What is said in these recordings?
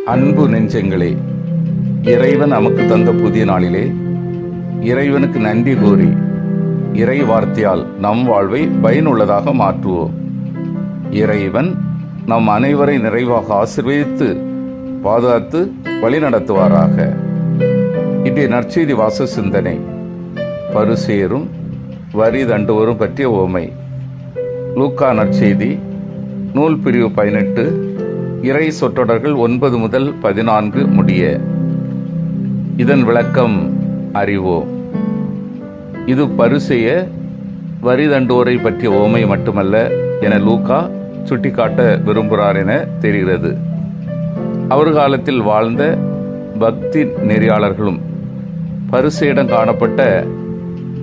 அன்பு நெஞ்சங்களே, இறைவன் நமக்கு தந்த புதிய நாளிலே இறைவனுக்கு நன்றி கூறி இறை வார்த்தையால் நம் வாழ்வை பயனுள்ளதாக மாற்றுவோம். இறைவன் நம் அனைவரை நிறைவாக ஆசீர்வதித்து பாதுகாத்து வழிநடத்துவாராக. இன்றைய நற்செய்தி வாச சிந்தனை பரிசேயரும் வரி தண்டுவோரும் பற்றிய உவமை. லூக்கா நற்செய்தி நூல் பிரிவு 18 இறை சொற்றொடர்கள் 9 முதல் 14 முடிய. இதன் விளக்கம் அறிவோம். இது பரிசேயர் வரி தண்டுவோரை பற்றிய உவமை மட்டுமல்ல என லூக்கா சுட்டிக்காட்ட விரும்புகிறார் என தெரிகிறது. அவர் காலத்தில் வாழ்ந்த பக்தி நெறியாளர்களும் பரிசேயிடம் காணப்பட்ட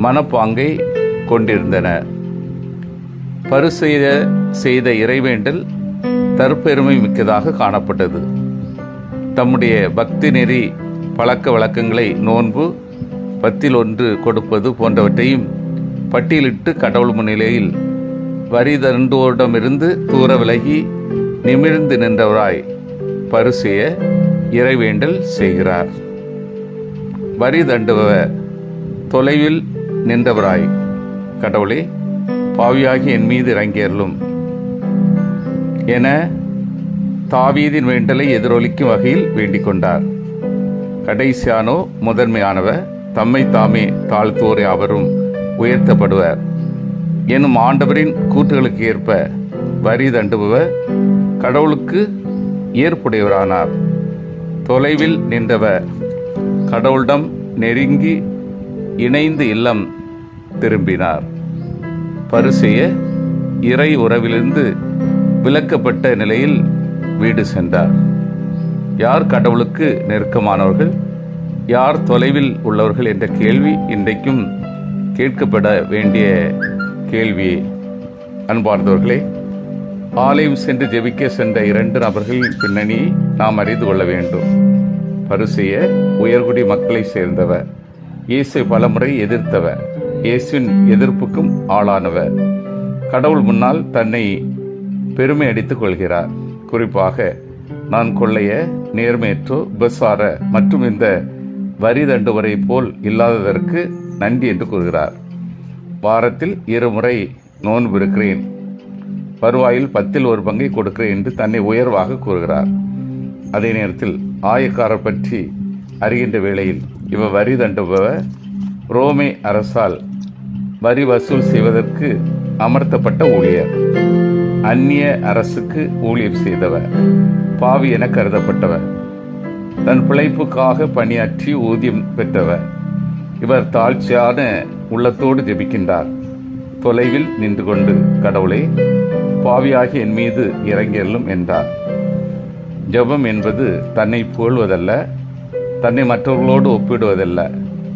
மனப்பாங்கை கொண்டிருந்தனர். பரிசேயர் செய்த இறைவேண்டல் தற்பெருமை மிக்கதாக காணப்பட்டது. தம்முடைய பக்தி நெறி பழக்க வழக்கங்களை, நோன்பு, 10 கொடுப்பது போன்றவற்றையும் பட்டியலிட்டு கடவுள் முன்னிலையில் வரி தண்டுவோரிடமிருந்து தூர விலகி நிமிர்ந்து நின்றவராய் பரிசேயர் இறைவேண்டல் செய்கிறார். வரி தண்டுபவர் தொலைவில் நின்றவராய், கடவுளே, பாவியாகி என் மீது இறங்கியருளும் என தாவீதின் வேண்டலை எதிரொலிக்கும் வகையில் வேண்டிக் கொண்டார். கடைசியானோ முதன்மையானவர், தம்மை தாமே தாழ்த்துவோரை அவரும் உயர்த்தப்படுவர் எனும் ஆண்டவரின் கூற்றுகளுக்கு ஏற்ப வரி தண்டுபவர் கடவுளுக்கு ஏற்புடையவரானார். தொலைவில் நின்றவர் கடவுளிடம் நெருங்கி இணைந்து இல்லம் திரும்பினார். பரிசேயர் இறை உறவிலிருந்து விலக்கப்பட்ட நிலையில் வீடு சென்றார். யார் கடவுளுக்கு நெருக்கமானவர்கள், யார் தொலைவில் உள்ளவர்கள் என்ற கேள்வி இன்றைக்கும் கேட்கப்பட வேண்டிய கேள்வியே. அன்பார்ந்தவர்களே, ஆலயம் சென்று ஜெபிக்க சென்ற 2 நபர்களின் பின்னணியை நாம் அறிந்து கொள்ள வேண்டும். பரிசேயர் உயர்குடி மக்களை சேர்ந்தவர், இயேசு பலமுறை எதிர்த்தவர், இயேசுவின் எதிர்ப்புக்கும் ஆளானவர், கடவுள் முன்னால் தன்னை பெருமை அடித்துக் கொள்கிறார். குறிப்பாக நான் கொள்ளைய, நேர்மையற்றோ, உபசார மற்றும் இந்த வரி தண்டுவரை போல் இல்லாததற்கு நன்றி என்று கூறுகிறார். வாரத்தில் 2 முறை நோன்பு இருக்கிறேன், வருவாயில் 10 பங்கை கொடுக்கிறேன் என்று தன்னை உயர்வாக கூறுகிறார். அதே நேரத்தில் ஆயக்காரர் பற்றி அறிகின்ற வேளையில் இவர் வரி தண்டுபவர் ரோமே அரசால் வரி வசூல் செய்வதற்கு அமர்த்தப்பட்ட ஊழியர், அந்நிய அரசுக்கு ஊழியர் செய்தவர், பாவி என கருதப்பட்டவர், தன் பிழைப்புக்காக பணியாற்றி ஊதியம் பெற்றவர். இவர் தாழ்ச்சியான உள்ளத்தோடு ஜெபிக்கின்றார். தொலைவில் நின்று கொண்டு, கடவுளே, பாவியாகி என் மீது இறங்கியருளும் என்றார். ஜெபம் என்பது தன்னை புகழ்வதல்ல, தன்னை மற்றவர்களோடு ஒப்பிடுவதல்ல.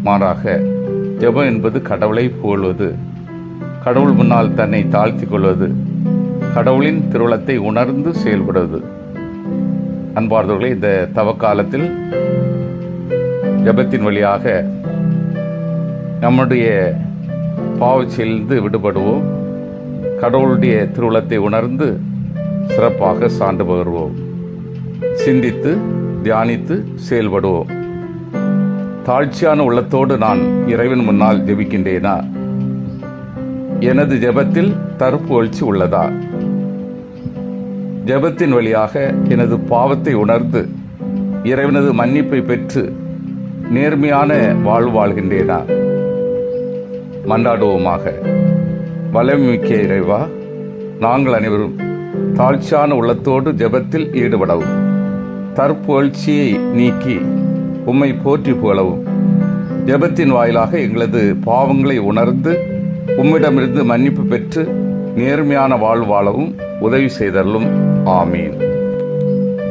மாறாக ஜெபம் என்பது கடவுளை புகழ்வது, கடவுள் முன்னால் தன்னை தாழ்த்தி கொள்வது, கடவுளின் திருவுளத்தை உணர்ந்து செயல்படுவது. அன்பார்ந்தவர்களே, இந்த தவக்காலத்தில் ஜெபத்தின் வழியாக நம்முடைய பாவச்செயலிருந்து விடுபடுவோம். கடவுளுடைய திருவுளத்தை உணர்ந்து சிறப்பாக சான்று பகர்வோம். சிந்தித்து தியானித்து செயல்படுவோம். தாழ்ச்சியான உள்ளத்தோடு நான் இறைவன் முன்னால் ஜெபிக்கின்றேனா? எனது ஜெபத்தில் தற்புகழ்ச்சி உள்ளதா? ஜெபத்தின் வழியாக எனது பாவத்தை உணர்ந்து இறைவனது மன்னிப்பை பெற்று நேர்மையான வாழ்வு வாழ்கின்றேனா? மன்றாடுவோமாக. வல்லமைமிக்க இறைவா, நாங்கள் அனைவரும் தாழ்ச்சியான உள்ளத்தோடு ஜெபத்தில் ஈடுபடவும், தற்புகழ்ச்சியை நீக்கி உம்மை போற்றி புகழவும், ஜெபத்தின் வாயிலாக எங்களது பாவங்களை உணர்ந்து உம்மிடமிருந்து மன்னிப்பு பெற்று நேர்மையான வாழ்வு வாழவும் உதவி செய்தருளும். ஆமீன்.